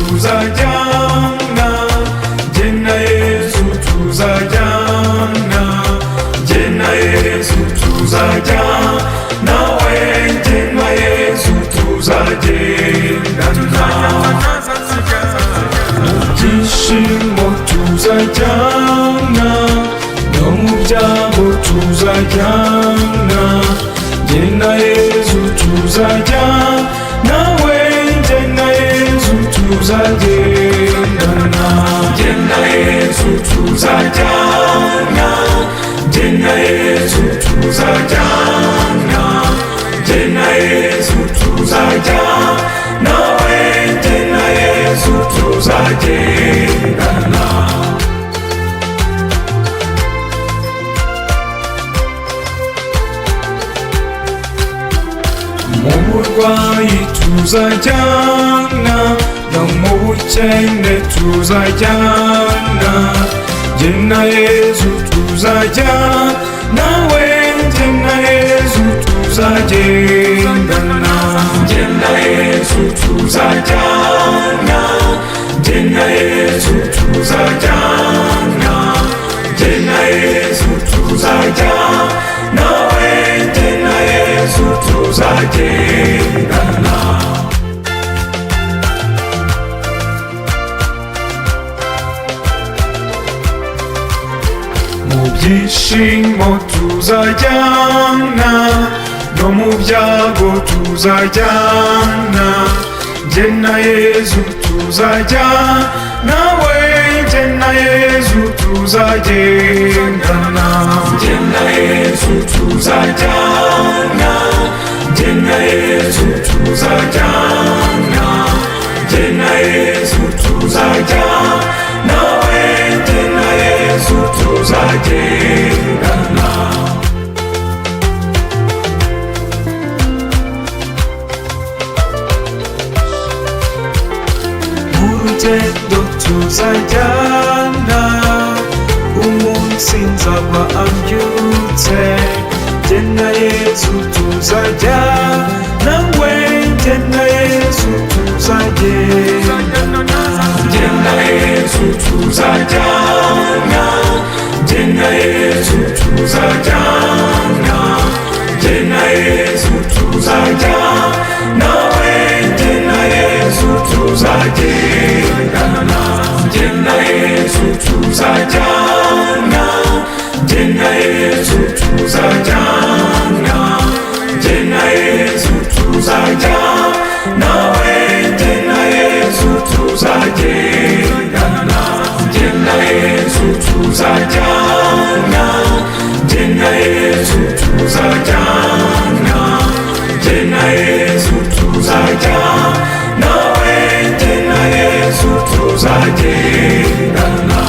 tuzajyana, jye na Yesu tuzajyana, jye na Yesu tuzajyana, nawe jye na Yesu tuzagendana. Mu byishimo tuzajyana, no mu byago tuzajyana, jye na Yesu tuzajyana, nawe jye na Yesu tuzagendana. Jye na Yesu tuzajyana, jye na Yesu tuzajyana, jye na Yesu tuzajyana, nawe jye na Yesu tuzagendana. Mu burwayi tuzajyana, no mu bukene tuzajyana, jye na Yesu tuzajyana, nawe jye na Yesu tuzagendana. Jye na Yesu tuzajyana, jye na Yesu tuzajyana, jye na Yesu tuzajyana, nawe jye na Yesu tuzagendana. Mu byishimo tuzajyana, no mu byago tuzajyana, jye na Yesu tuzajyana, nawe jye na Yesu tuzagendana. Jye na Yesu tuzajyana, jye na Yesu tuzajyana, jye na Yesu tuzajyana, nawe jye na Yesu tuzagendana. Urugendo tuzajyana, umunsi nzaba ambyutse, jye na Yesu tuzajyana, nawe jye na Yesu tuzagendana. Jye na Yesu tuzajyana, jye na Yesu tuzajyana, jye na Yesu tuzajyana, nawe jye na Yesu tuzagendana. Jye na Yesu tuzajyana, jye na Yesu tuzajyana, jye na Yesu tuzajyana, nawe jye na Yesu tuzagendana. Jye na Yesu tuzajyana, jye na Yesu tuzajyana, jye na Yesu tuzajyana, nawe jye na Yesu tuzagendana.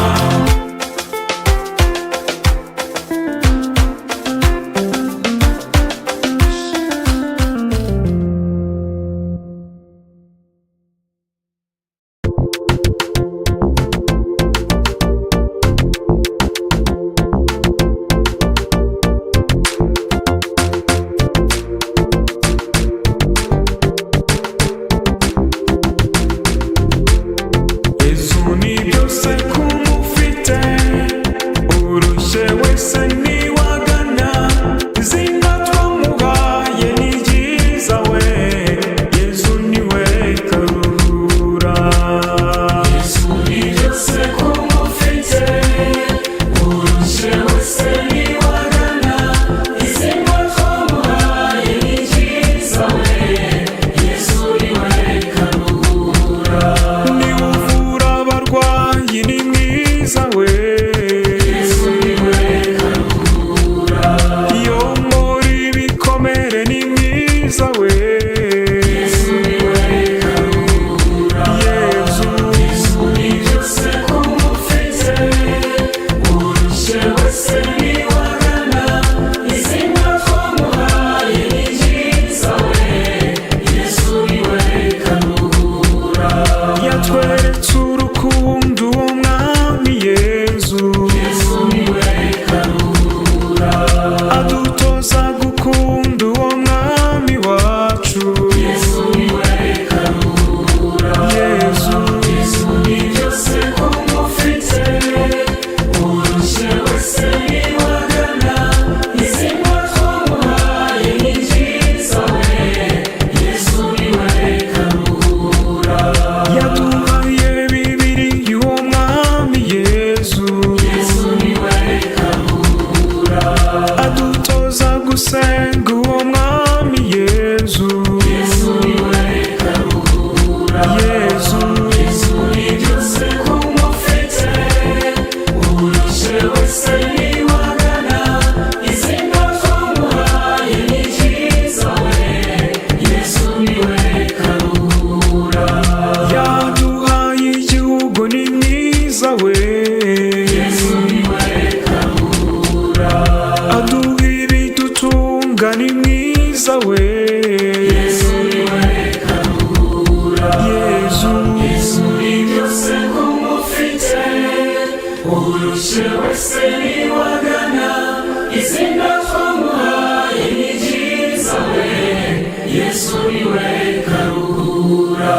Yesu niwe karuhura.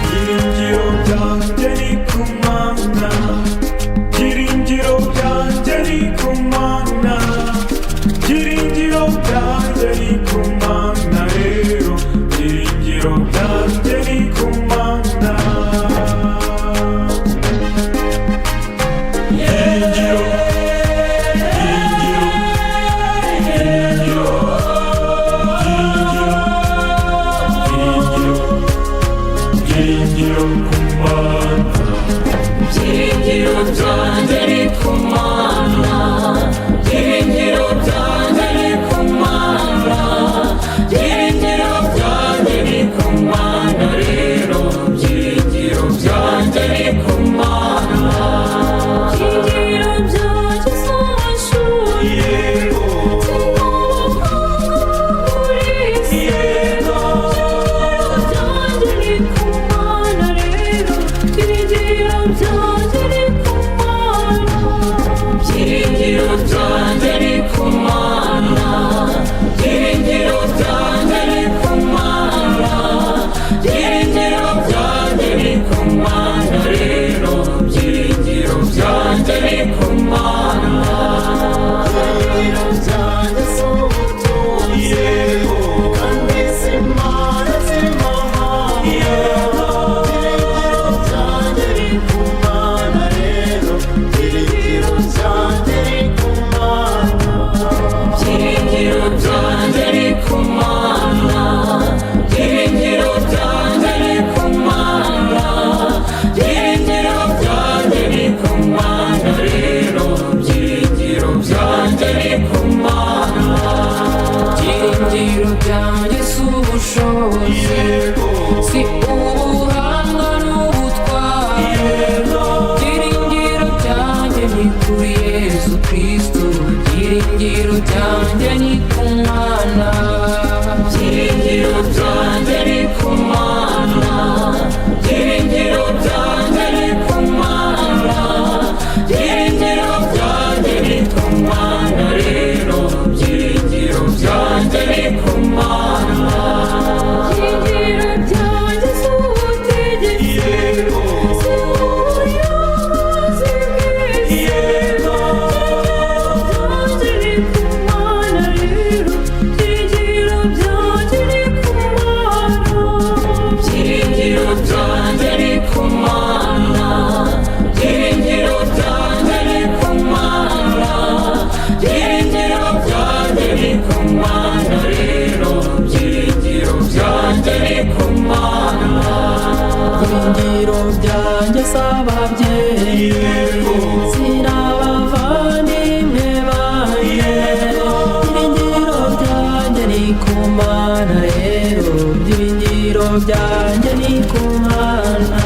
Byiringiro byanjye ni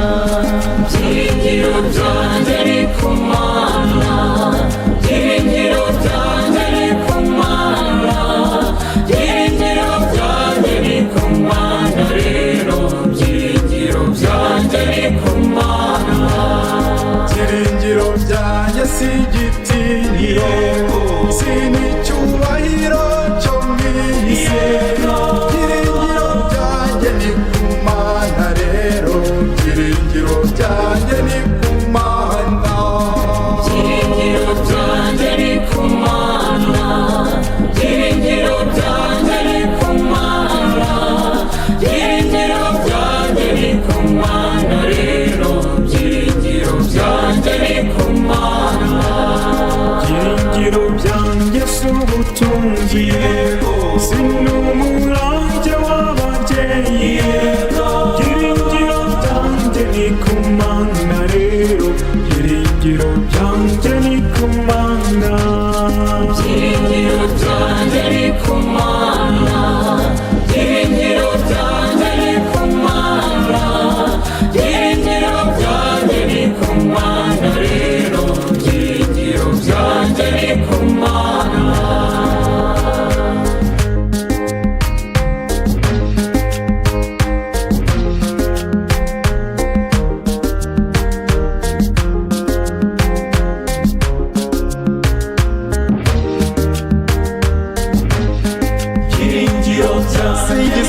ku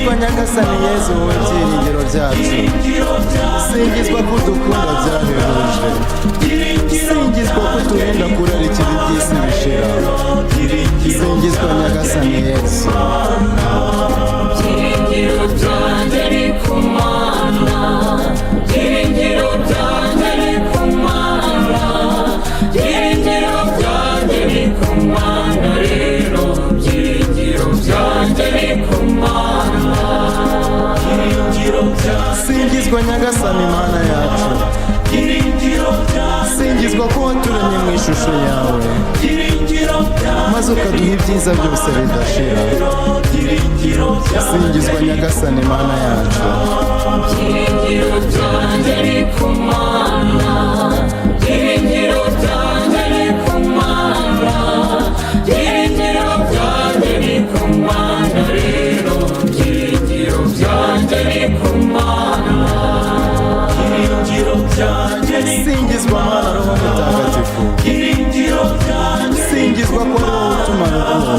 singizwa nyagasani yezu wowe byiringiro byacu, singizwa ko udukunda byahebuje, singizwa ko uturinda kurarikira iby'isi bishira, singizwa nyagasani yezu. Byiringiro byanjye ni ku Mana, byiringiro byanjye ni ku Mana, byiringiro byanjye ni ku Mana rero, byiringiro byanjye ni ku Mana. Singizwa nyagasani Mana yacu, singizwa ko waturemye mu ishusho yawe, maze ukaduha ibyiza byose bidashira. Singizwa nyagasani Mana yacu. Byiringiro byanjye ni ku Mana, byiringiro byanjye ni ku Mana, byiringiro byanjye ni ku Mana rero, byiringiro byanjye ni ku Mana. Singizwa Mana Roho Mutagatifu, singizwa ko ari wowe utumara ubwoba,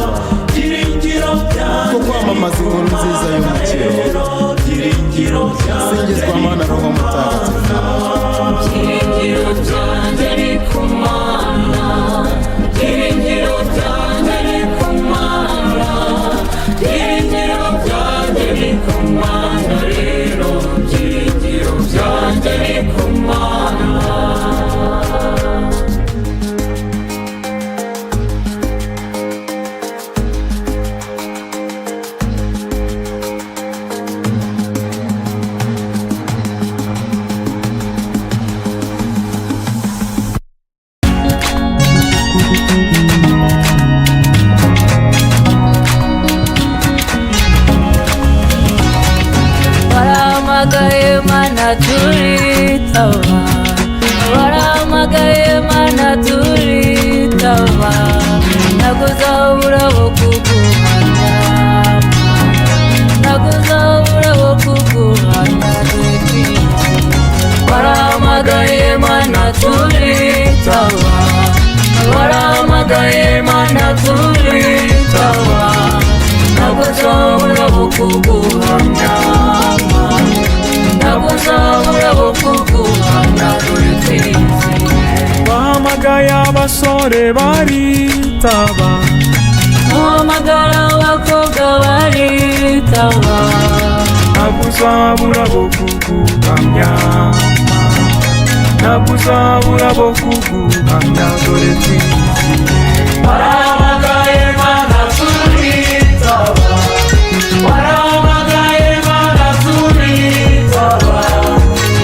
ko kwamamaza inkuru nziza y'umukiro. Singizwa Mana Roho Mutagatifu. Byiringiro byanjye ni ku Mana, byiringiro byanjye ni ku Mana, byiringiro byanjye ni ku Mana rero, byiringiro byanjye ni ku Mana. Waramagaye Mana turitaba, waramagaye Mana turitaba, naguzabura bo kuguhamya, naguzabura bo kuguhamya dukwiye. Waramagaye Mana turitaba, waramagaye Mana turitaba, naguzabura bo kuguhamya, naguzabura bo kuguhamya dukwiye. Wahamagaye abasore baritaba, Uhamagara abakobwa baritaba, naguzabura bo kuguhamya, naguzabura bo kuguhamya dore twizihiwe. Waramagaye Mana turitaba, waramagaye Mana turitaba,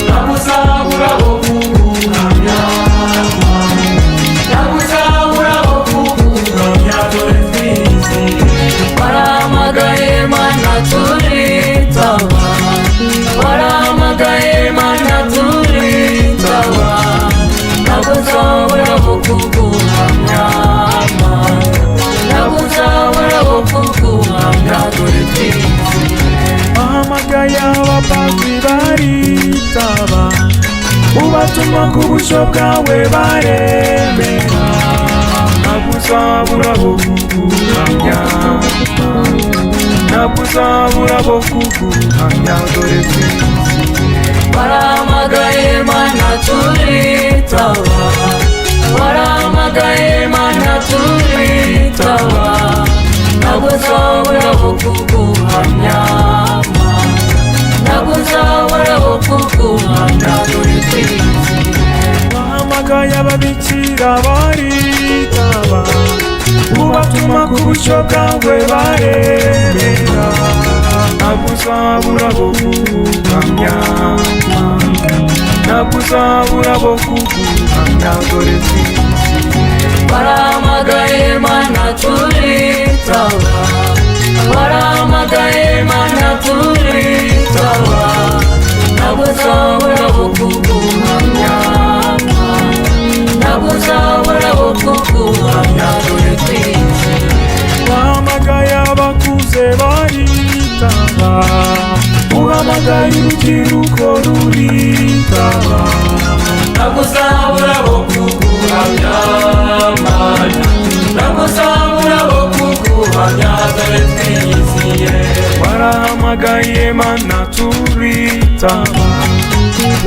naguzabura bo kuguhamya, naguzabura bo kuguhamya dore twizihiwe. waramagaye Mana turitaba, waramagaye Mana turitaba, naguzabura bo kuguhamya, naguzabura bo kuguhamya dore twizihiwe. Wahamagaye abapadiri baritaba, ubatuma ku bushyo bwawe baremera, naguzabura bo kuguhamya, naguzabura bo kuguhamya dore twizihiwe. Waramagaye Mana turitaba, waramagaye Mana turitaba, naguzabura bo kuguhamya, naguzabura bo kuguhamya dore twizihiwe. Wahamagaye ababikira baritaba, ubatuma ku bushyo bwawe baremera, naguzabura bo kuguhamya, naguzabura bo kuguhamya dore twizihiwe. Waramagaye Mana turitaba, waramagaye Mana turitaba, naguzabura bo kuguhamya, naguzabura bo kuguhamya dore twizihiwe. Wahamagaye abakuze baritaba, uhamagaye urubyiruko ruritaba, Naguzabura bo kuguhamya Mana, naguzabura bo kuguhamya dore twizihiwe. warahamagaye warahamagaye mana turitaba,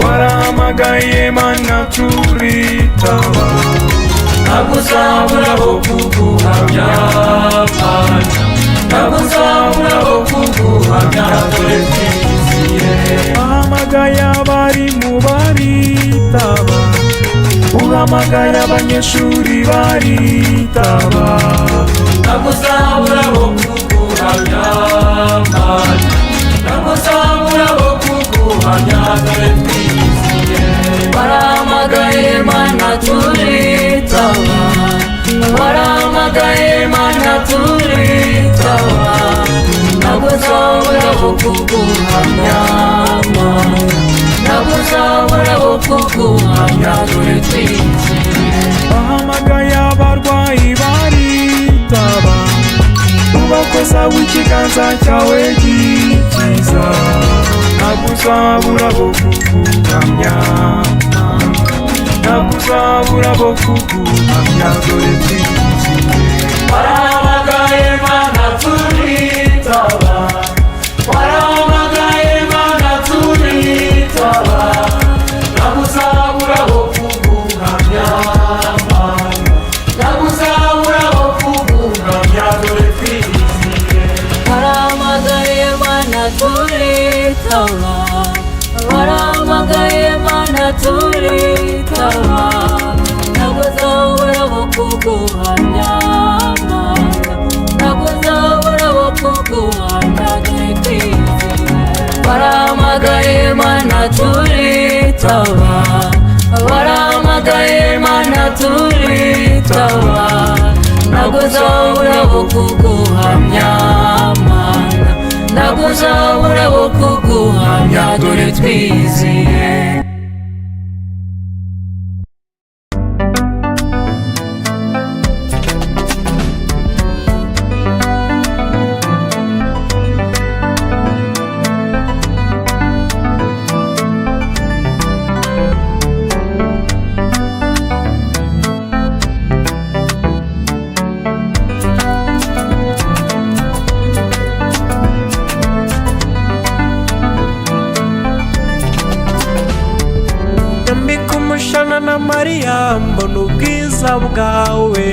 warahamagaye mana turitaba. Nagusabura bo kuguhamya Mana, nagusabura bo kuguhamya dore twiziye. Wahamagaye abarimu baritaba, uhamagaye abanyeshuri baritaba. Nagusabura bo kuguhamya Mana, nagusabura bo kuguhamya dore twiziye. Warahamagaye mana turitaba, warahamagaye mana turitaba. Nagusabura bo kuguhamya Mana, nagusabura bo kuguhamya dore twiziye. Wahamagaye abarwayi baritaba, ubakoza w'ikiganza cyawe gikiza. Nagusabura bo kuguhamya, nagusabura bo kuguhamya dore twiziye. Warahamagaye mana turitaba, warahamagaye mana turitaba. Nagusabura bo kuguhamya Mana, nagusabura bo kuguhamya dore twiziye. Warahamagaye mana turitaba, warahamagaye mana turitaba. Nagusabura bo kuguhamya Mana, nagusabura bo kuguhamya dore twiziye. Warahamagaye mana turitaba, warahamagaye mana turitaba. Nagusabura bo kuguhamya Mana, nagusabura bo kuguhamya dore twiziye. Shana na Maria mbona ubwiza bwawe,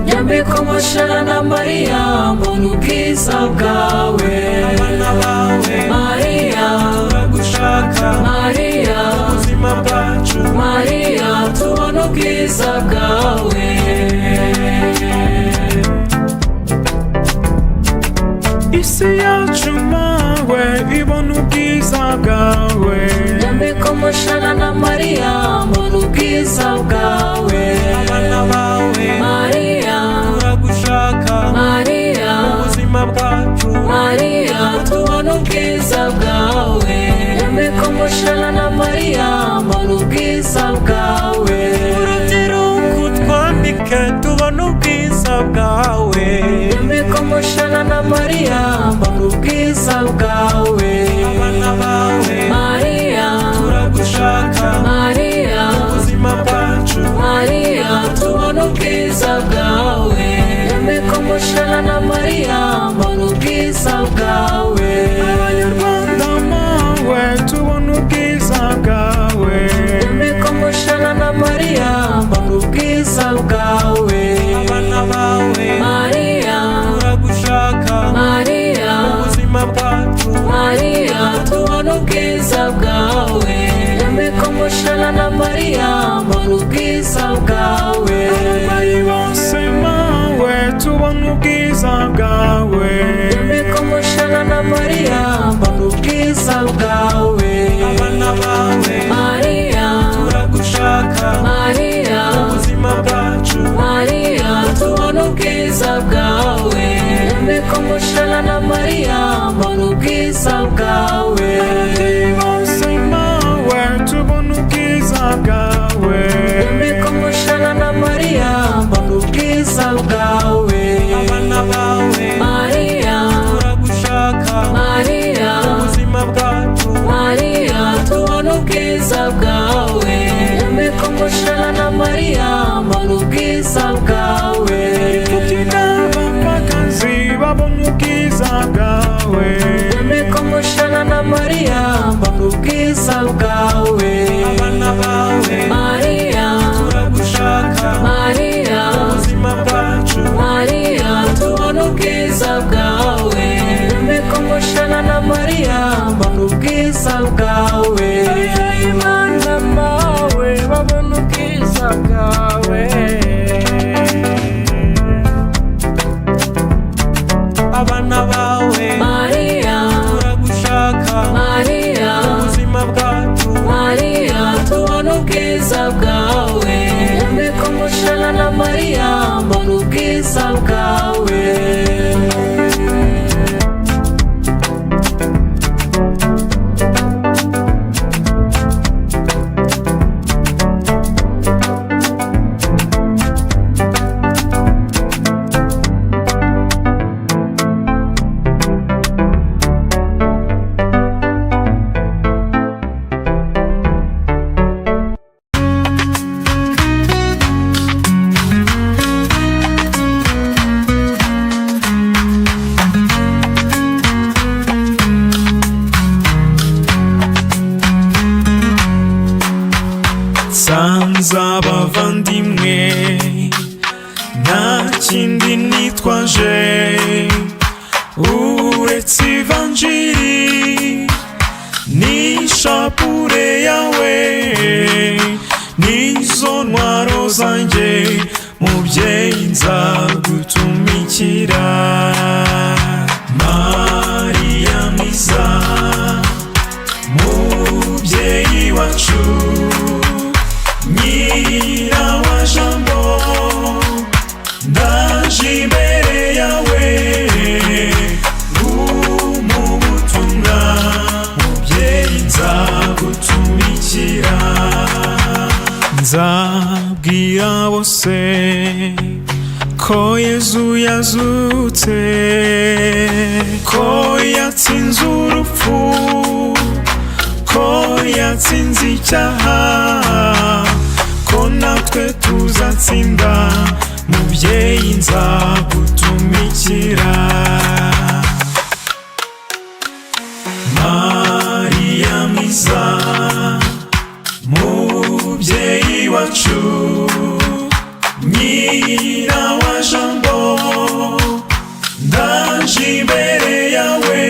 Nyambika umushana na Maria mbona ubwiza bwawe. abana bawe Maria turagushaka, Maria ubuzima bwacu Maria tubona ubwiza bwawe. isi yacu mawe ibona ubwiza bwawe. Nyambika umushana na Maria mbona ubwiza bwawe. abana bawe Maria turagushaka, Maria ubuzima bwacu Maria tubona ubwiza bwawe. Nyambika umushana na Maria mbona ubwiza bwawe. urubyiruko twambike tubona ubwiza bwawe. Nyambika umushana na Maria mbona ubwiza bwawe. abana bawe Maria turagushaka, Maria ubuzima bwacu Maria tubona ubwiza bwawe. Nyambika umushana na Maria mbona ubwiza bwawe. abanyarwanda mawe tubona ubwiza bwawe. Nyambika umushana na Maria mbona ubwiza bwawe. abana bawe Maria turagushaka, Maria nsanze abavandimwe nta kindi nitwaje uretse ivanjiri n'ishapure yawe nizo ntwaro zanjye mubyeyi nzagutumikira Mariya mwiza mubyeyi wacu nyira wa jambo ndaje imbere yawe mu butumwa mubyeyi nzagutumikira nzabwira bose ko Yezu yazutse ko yatsinze urupfu ko yatsinze icyaha ko natwe tuzatsinda mubyeyi nzagutumikira Mariya mwiza mubyeyi wacu nyira wa jambo ndaje imbere yawe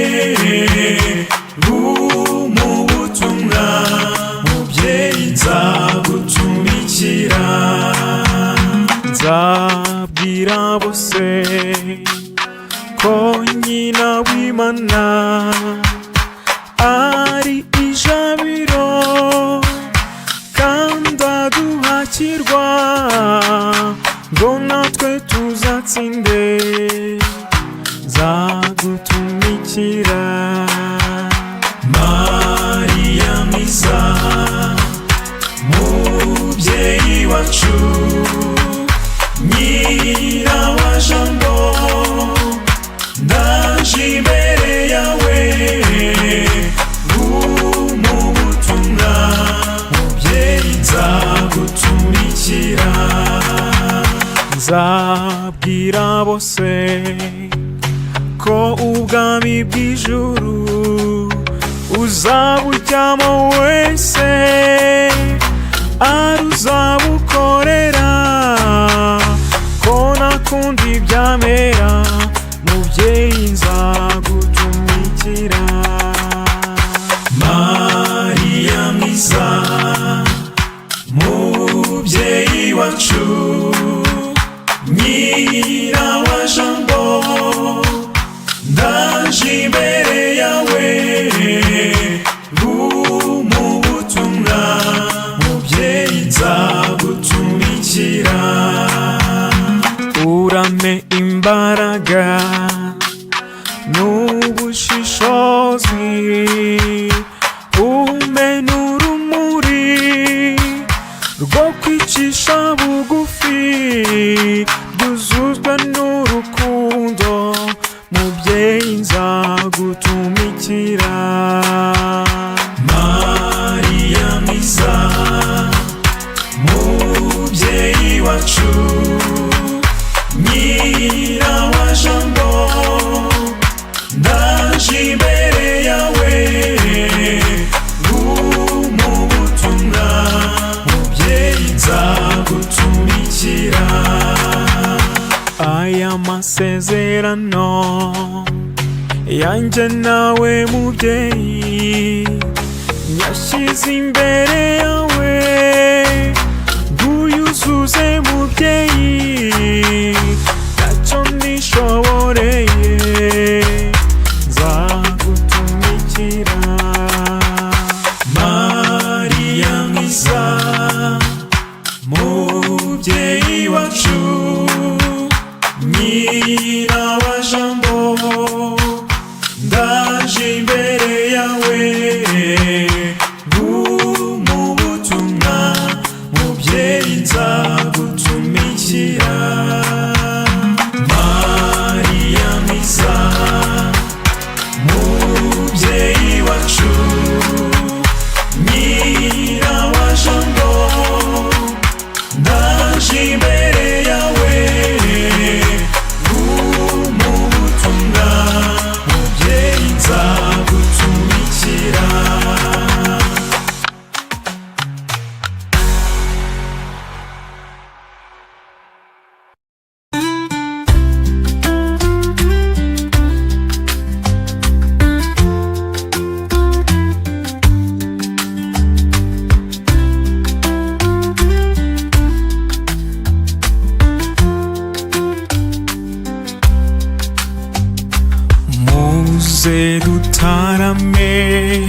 mu butumwa mubyeyi nzagutumikira nzabwira bose ko nyina w'Imana ari ijabiro kandi aduhakirwa ngo natwe tuzatsinde nzagutumikira Mariya mwiza mubyeyi wacu nyira wa jambo ndaje imbere yawe mu butumwa mubyeyi nzagutumikira nzabwira bose ko ubwami bw'ijuru uzabujyamo wese ari uzabukorera ko nakundi byamera mubyeyi nzagutumikira Mariya mwiza mubyeyi wacu nyira wa jambo ndaje imbere yawe mu butumwa mubyeyi nzagutumikira urame imbaraga n'ubushishozi umpe n'urumuri rwo kwicisha bugufi byuzuzwa n'urukundo mubyeyi nzagutumikira Mariya mwiza mubyeyi wacu nyira wa jambo ndaje imbere yawe mu butumwa mubyeyi nzagutumikira aya masezerano yanjye nawe mubyeyi nyashyize imbere yawe nguyuzuze mubyeyi ntacyo nishoboreye nzagutumikira Mariya mwiza mubyeyi wacu nyira wa jambo ndaje imbere yawe mu butumwa mubyeyi nzagutumikira Mariya mwiza mubyeyi wacu nyira wa jambo ndaje imbere yawe mu butumwa mubyeyi nzagutumikira muze dutarame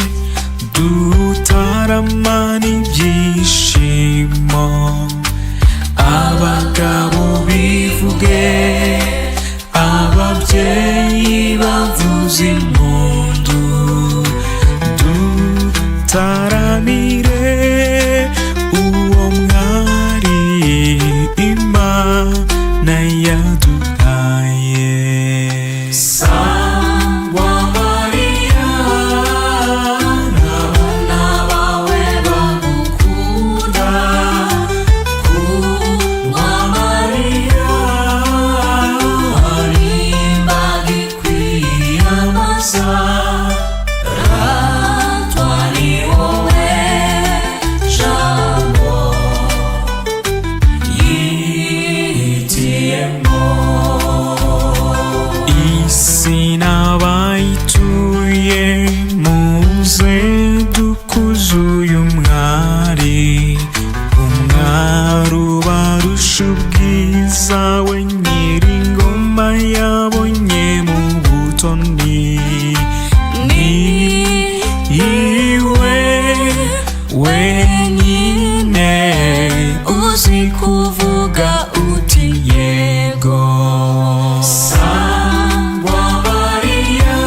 dutaramana ibyishimo abagabo bivuge ababyeyi bavuza impundu dutaramire uwo mwari Imana yaduhaye. Sangwa Mariya n'abana bawe bagukunda, kundwa Mariya hari imbaga ikwiyambaza, ratwa ni wowe jambo yihitiyemo. Isi n'abayituye muze dukuze uyu mwari, umwari ubarusha ubwiza, we nyir'ingoma yabonye mu butoni. Ni iwe wenyine uzi kuvuga uti yego. Sangwa Mariya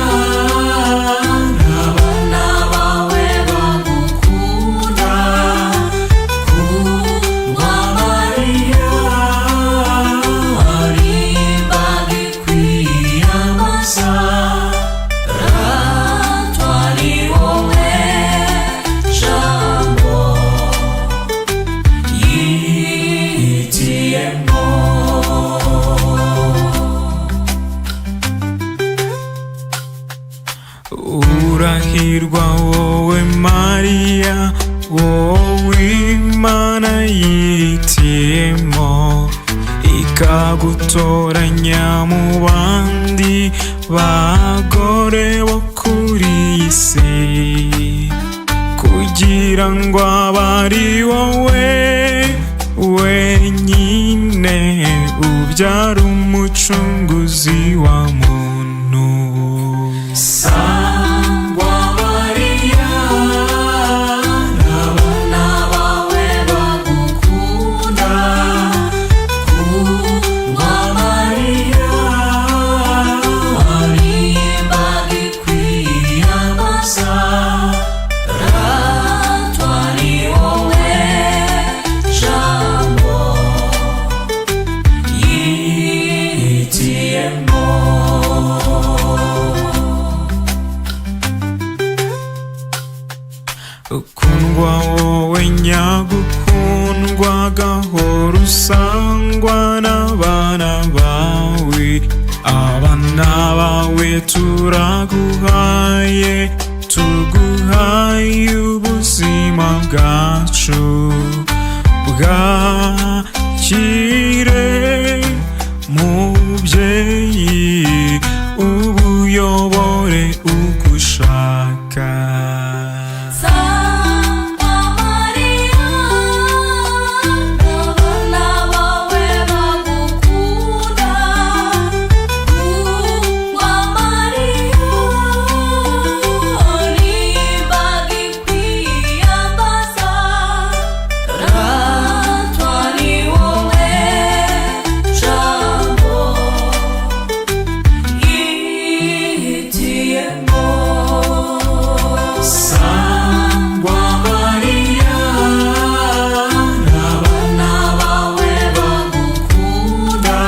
n'abana bawe bagukunda, kundwa Mariya hari imbaga ikwiyambaza, ratwa ni wowe jambo yihitiyemo. Urahirwa wowe Mariya, wowe Imana yihitiyemo, ikagutoranya mu bandi bagore bo kuri iyi si, kugira ngo abe ari wowe wenyine ubyara umucunguzi wa muntu. Sangwa Mariya n'abana bawe bagukunda, kundwa Mariya hari imbaga ikwiyambaza, ratwa ni wowe jambo yihitiyemo. Ukundwa wowe nyagukundwa, gahora usangwa n'abana bawe, abana bawe turaguhaye, tuguhaye ubuzima bwacu, bwakire mubyeyi ubuyobore ugushaka. Sangwa Mariya n'abana bawe bagukunda, kundwa Mariya hari imbaga ikwiyambaza, ratwa ni wowe jambo yihitiyemo. Sangwa Mariya n'abana bawe bagukunda,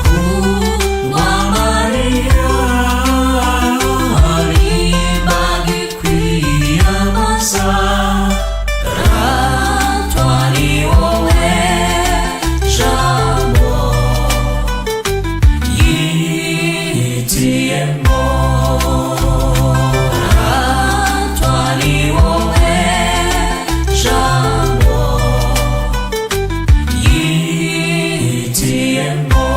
kundwa Mariya hari imbaga ikwiyambaza, ratwa ni wowe jambo yihitiyemo. Ratwa ni wowe jambo yihitiyemo.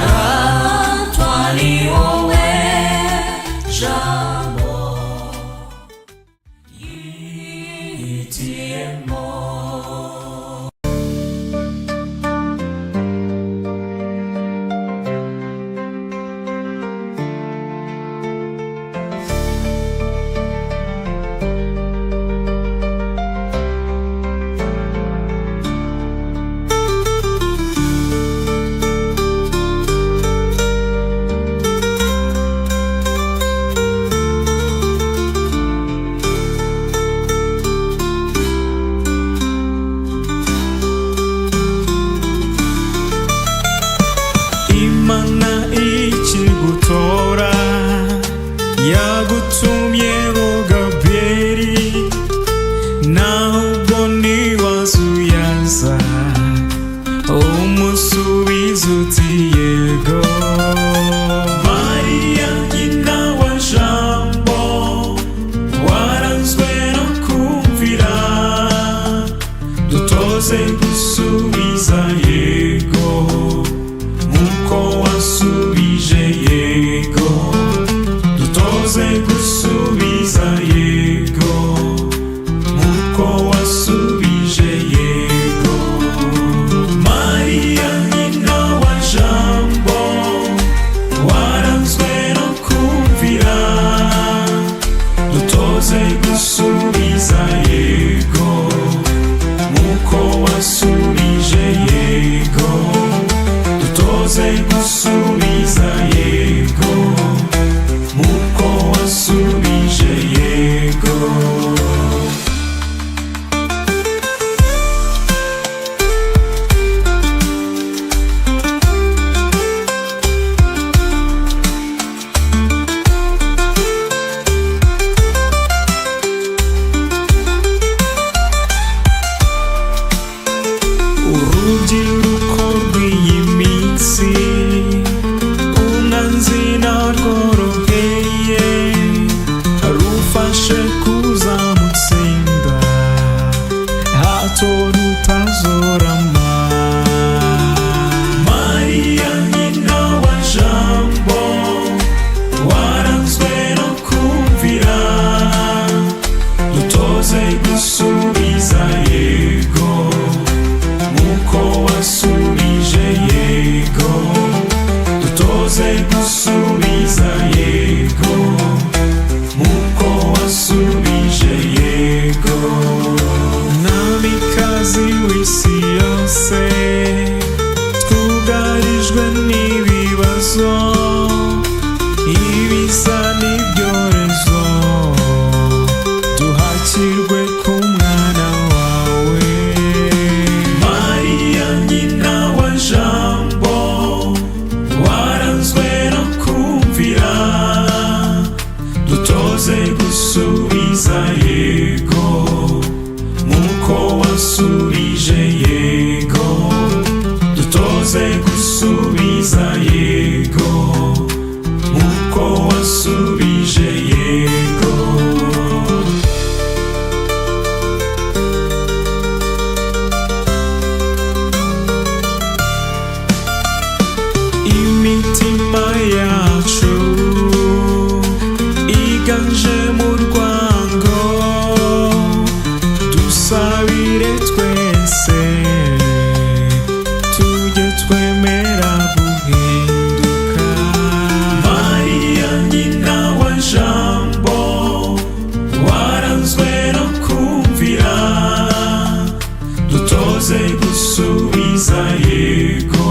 Ratwa ni wowe jambo yihitiyemo. uzurama. Mariya nyina wa Jambo, waranzwe no kumvira, dutoze gusubiza yego nkuko wasubije yego, dutoze gusubiza yego nkuko wasubije yego. Mwamikazi w'isi yose, twugarijwe n'ibibazo, ibiza n'ibyorezo, duhakirwe ku mwana wawe. Mariya nyina wa Jambo, waranzwe no kumvira, dutoze gusubiza yego nkuko wasubije yego, dutoze gusubiza yego nkuko wasubije yego. Imitima yacu iganje mu rwango, dusabire twese tujye twemera guhinduka. Mariya nyina wa Jambo, waranzwe no kumvira, dutoze gusubiza yego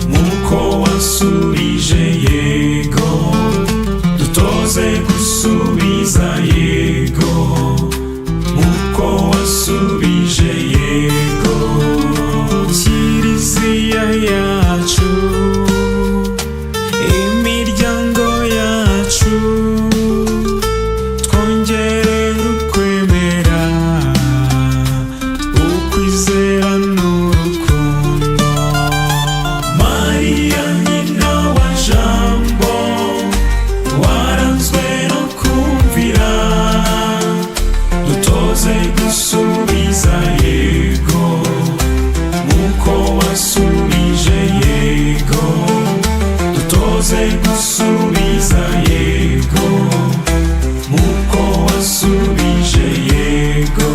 nkuko wasubije yego, dutoze gusubiza yego nkuko wasubije yego. Kiliziya yacu, imiryango yacu, twongerere ukwemera, ukwizera n'urukundo. Mariya nyina wa Jambo, waranzwe no kumvira, dutoze gusubiza yego nkuko wasubije yego, dutoze gusubiza yego nkuko wasubije yego.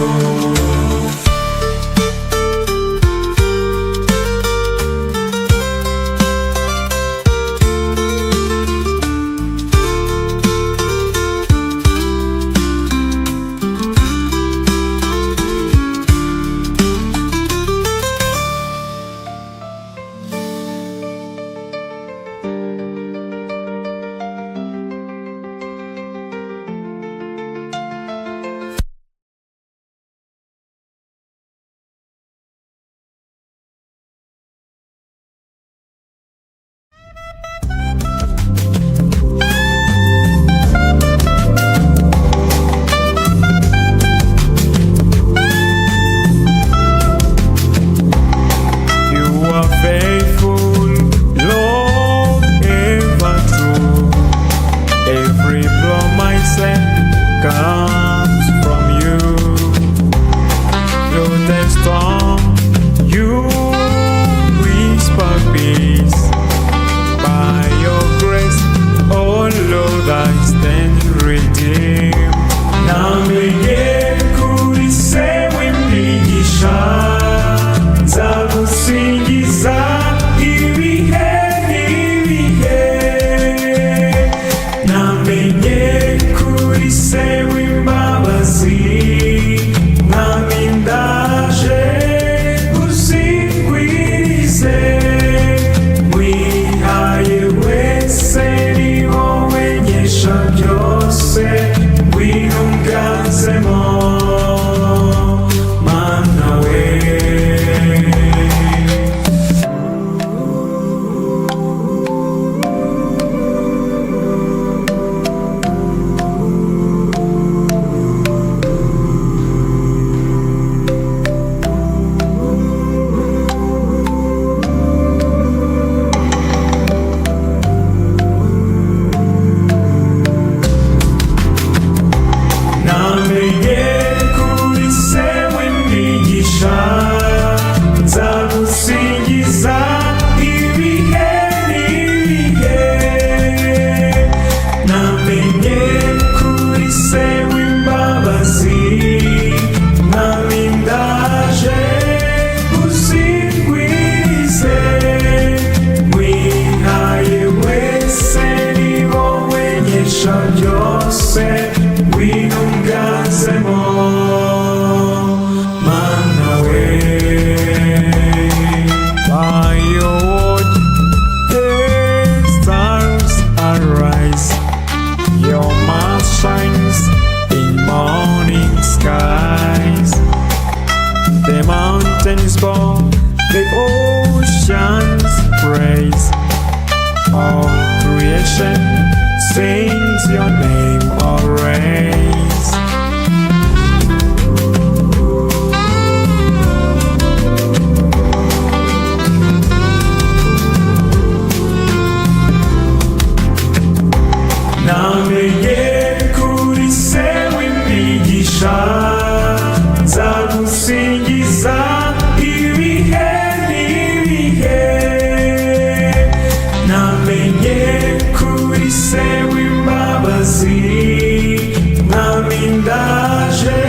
Comes from you. Through the storm, you whisper peace. By your grace, oh Lord, I stand redeemed. Namenye kuri se w'imigisha, nzagusingiza ibihe n'ibihe. Namenye kuri se w'imbabazi, mwami ndaje gusingiza. mountains bow, the oceans praise. All creation sings your name always. Namenye kuri se w'imigisha, nzagusingiza ibihe n'ibihe. Namenye kuri se w'imbabazi, mwami ndaje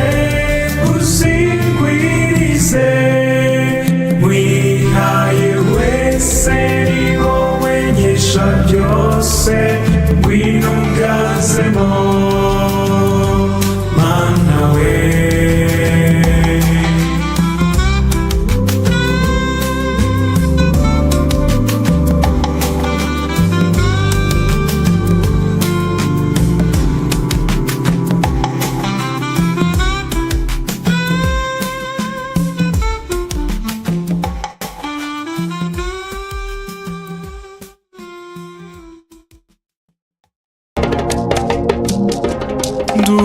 uzingwirize. Wihaye wese ni wowe nkesha byose, ngwino unganzemo mana we.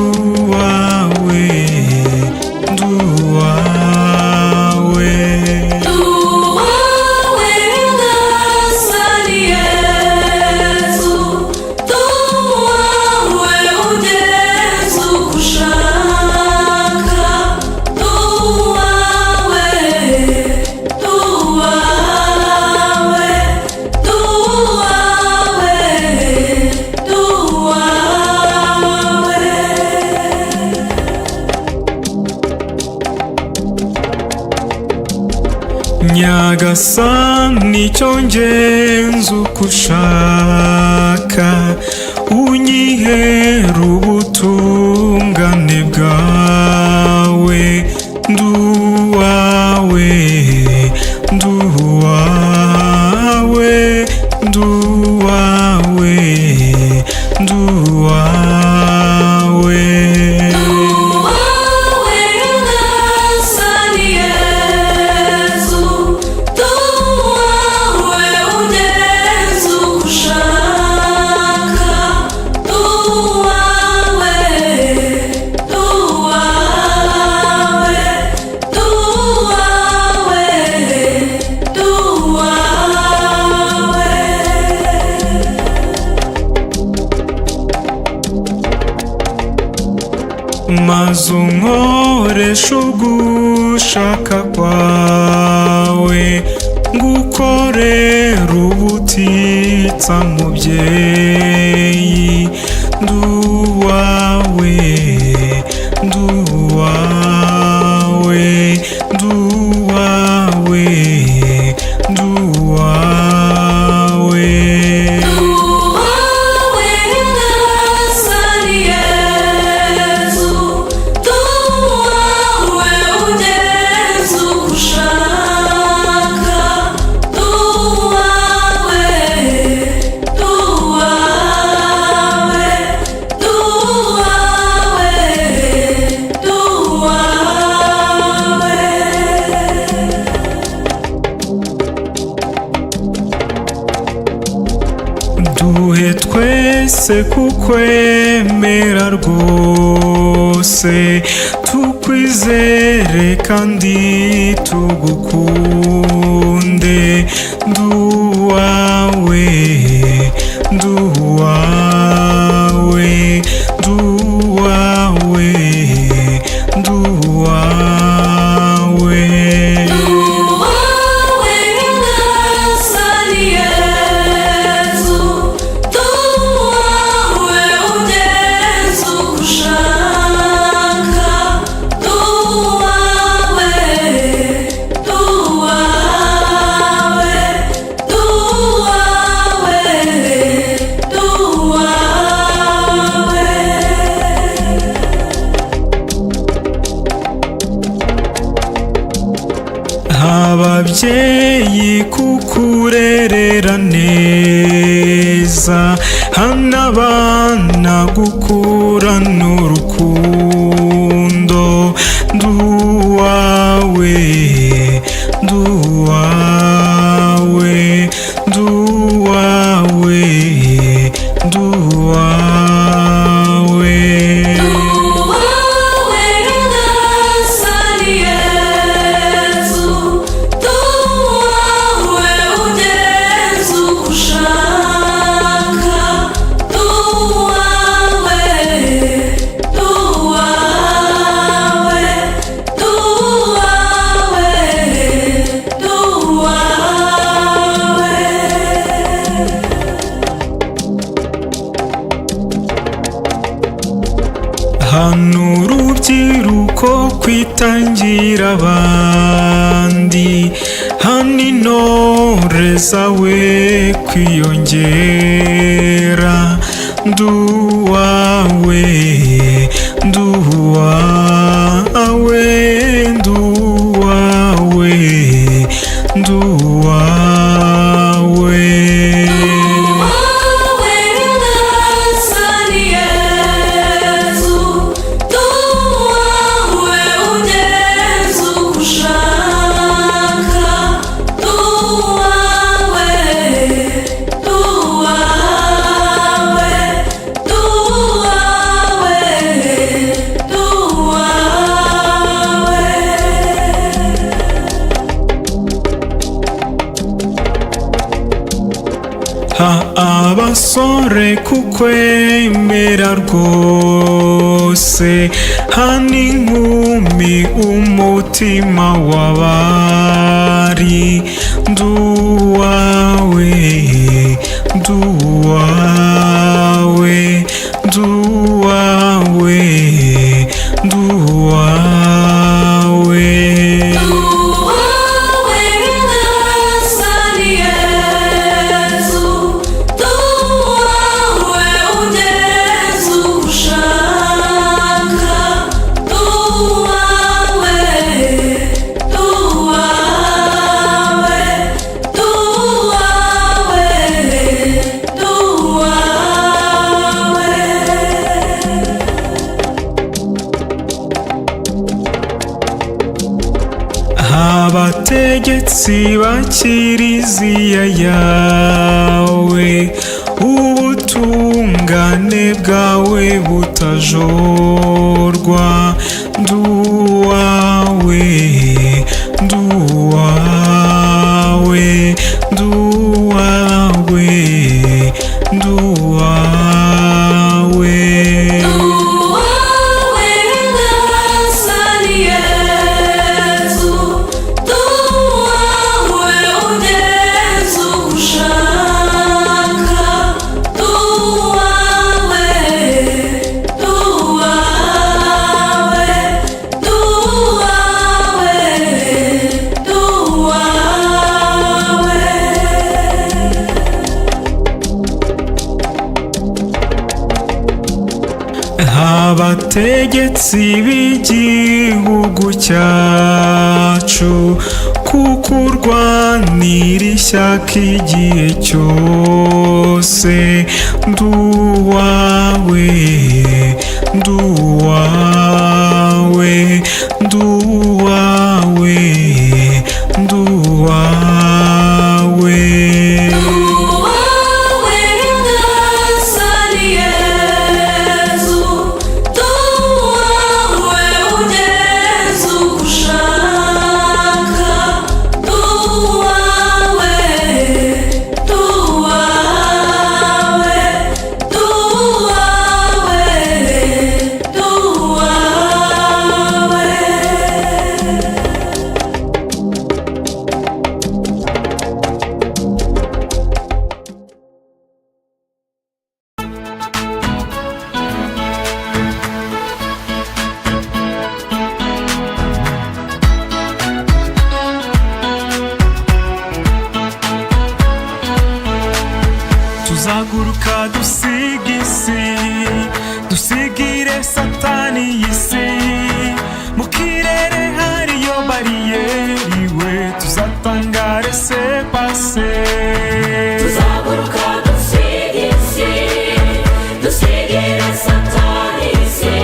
Duwawe, duwawe, duwawe ngasani Yesu, duwawe ugeze uko ushaka. Duwawe, duwawe, duwawe, duwawe. Nyagasani icyo ngenza uko ushaka, unyihera ubutungane bwawe. Duwawe, duwawe, duwawe, duwawe. Maze unkoreshe ugushaka kwawe, ngukorere ubutitsa mubyeyi. Duwawe, duwawe, duwawe, duwawe. Duhe twese kukwemera rwose, tukwizere kandi tugukunde. Duwawe, duwawe, duwawe, duwawe. Ababyeyi kukurerera neza, hana abana gukurana urukundo. Duwawe, kubwira abandi, hano intore zawe kwiyongera. Nduwawe, nduwawe, nduwawe, nduwawe. Abasore kukwemera rwose, hano inkumi umutima w'abari. Nduwawe, nduwawe, nduwawe, nduwawe. Abategetsi ba kiriziya yawe, ubutungane bwawe butajorwa. Nduwawe, nduwawe, nduwawe, nduwawe. Abategetsi b'igihugu cyacu, kuko urwanira ishyaka igihe cyose. Nduwawe, nduwawe, nduwawe, nduwawe. Tuzaguruka dusiga isi, dusigire satani y'isi. Mu kirere hariyo bariyeri, we tuzatangare se pase. Tuzaguruka dusiga isi, dusigire satani y'isi.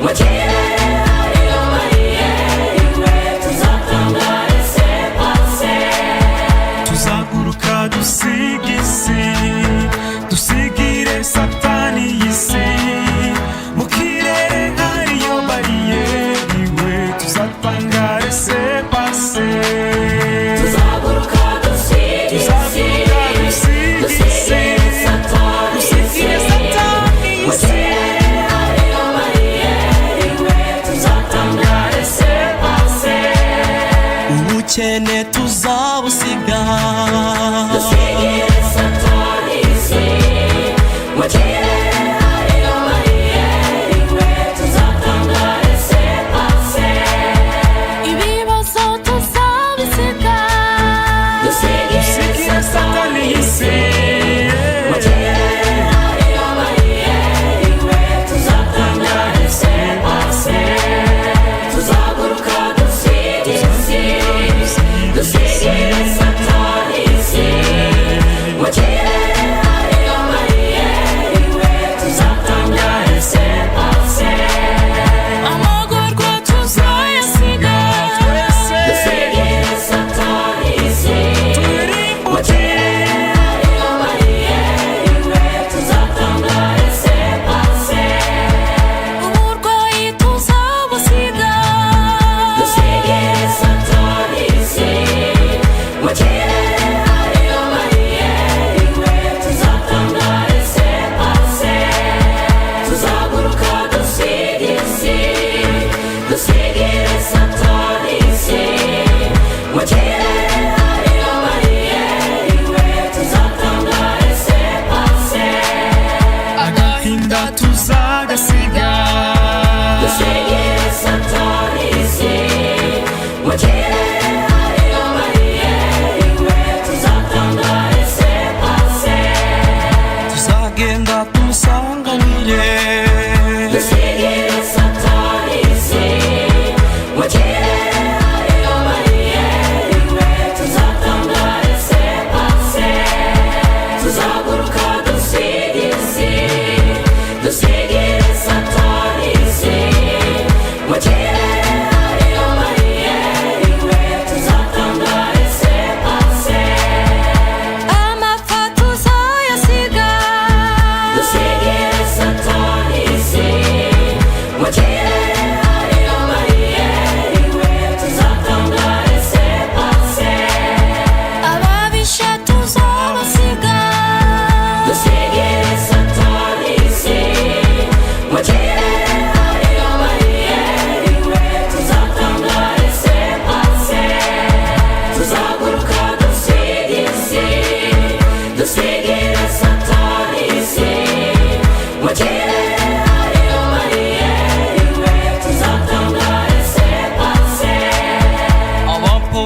Mu kirere hariyo bariyeri, we tuzatangare se pase. Tuzaguruka dusiga isi, dusigire satani y'isi. Mu kirere hariyo bariyeri, we tuzatangare se pase. Tuzaguruka dusiga isi, dusigire satani y'isi. Mu kirere hariyo bariyeri, we tuzatangare se pase. ubukene tuzabusiga, Dusigire satani y'isi. Mu kirere hariyo bariyeri, we tuzatangare se pase.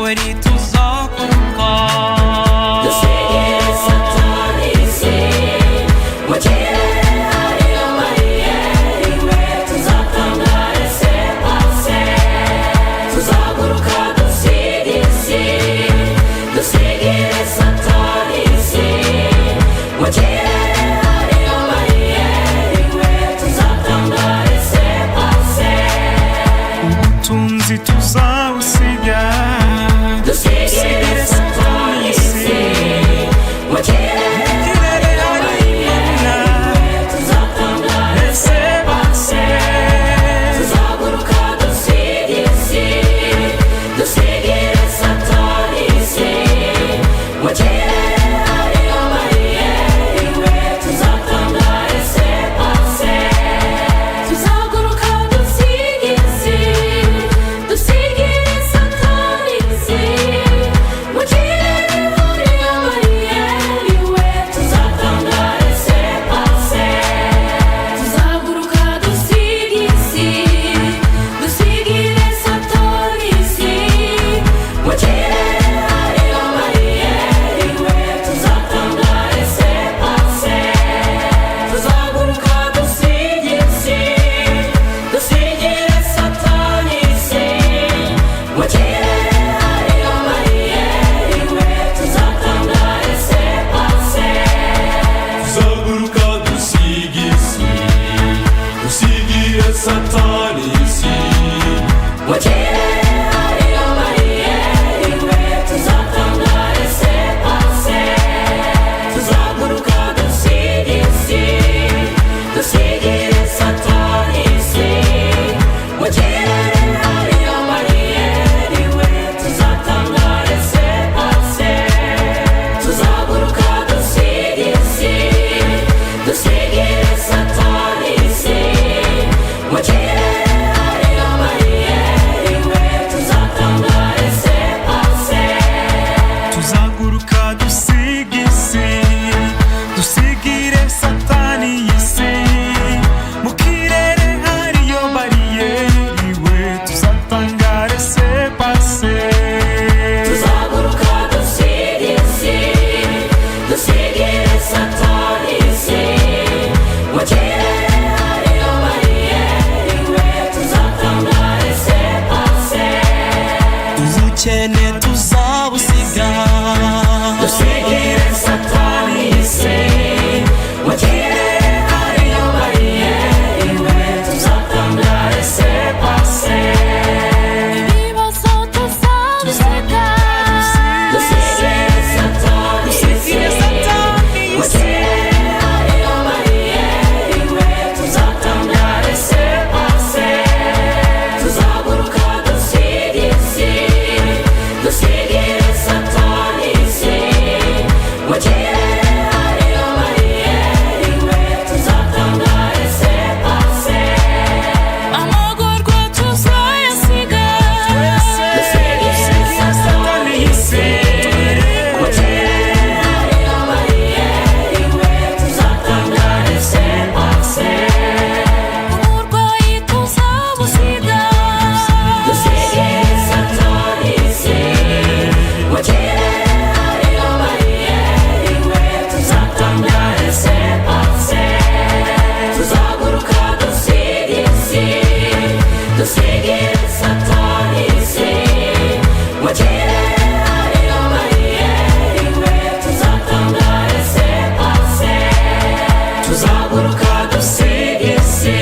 nawe ntituzakuka. dusigire satani isi mu kirere hariyo bariyeri we tuzatangare se pase tuzaguruka dusiga isi dusigire satani isi mu kirere hariyo bariyeri we tuzatangare se pase ubutunzi tuzawusiga dusigire satani isi mu kirere hariyo bariyeri we tuzatangare se pase tuzaguruka dusiga isi dusigire satani isi mu kirere hariyo bariyeri we tuzatangare se pase tuzaguruka dusiga isi dusigire satani isi mu kirere hariyo bariyeri we tuzatangare se pase tuzaguruka dusiga isi dusigire satani isi mu kirere hariyo bariyeri we tuzatangare se pase tuzaguruka dusiga isi dusigire satani isi mu kirere hariyo bariyeri we tuzatangare se pase tuzaguruka dusiga isi dusigire satani isi mu kirere hariyo bariyeri we tuzatangare se pase tuzaguruka dusiga isi dusigire satani isi mu kirere hariyo bariyeri we tuzatangare se pase tuzaguruka dusiga isi dusigire satani isi mu kirere hariyo bariyeri we tuzatangare se pase tuzaguruka dusiga isi dusigire satani isi mu kirere hariyo bariyeri we tuzatangare se pase tuzaguruka dusiga isi dusigire satani isi mu kirere hariyo bariyeri we tuzatangare se pase ubukene tuzabusiga dusigire satani isi mu kirere hariyo bariyeri we tuzatangare se pase ibibazo tuzabusiga dusigire satani isi mu kirere hariyo bariyeri we tuzatangare se pase tuzaguruka dusiga isi dusigire satani isi mu kirere hariyo bariyeri we tuzatangare se pase amagorwa tuzayasiga dusigire satani isi mu kirere hariyo bariyeri we tuzatangare se pase uburwayi tuzabusiga dusigire satani isi mu kirere hariyo bariyeri we tuzatangare se pase tuzaguruka dusiga isi dusigire satani isi mu kirere hariyo bariyeri we tuzatangare se pase tuzaguruka dusiga isi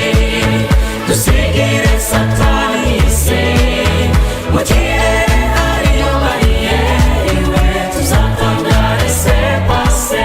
dusigire satani isi mu kirere hariyo bariyeri we tuzatangare se pase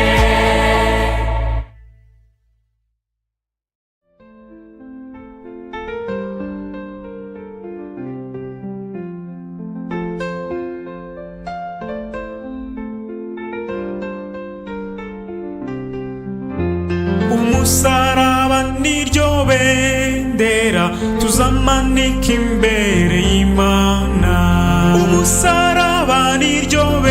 umusaraba niryo bendera tuzamanika imbere y'Imana umusaraba niryo bendera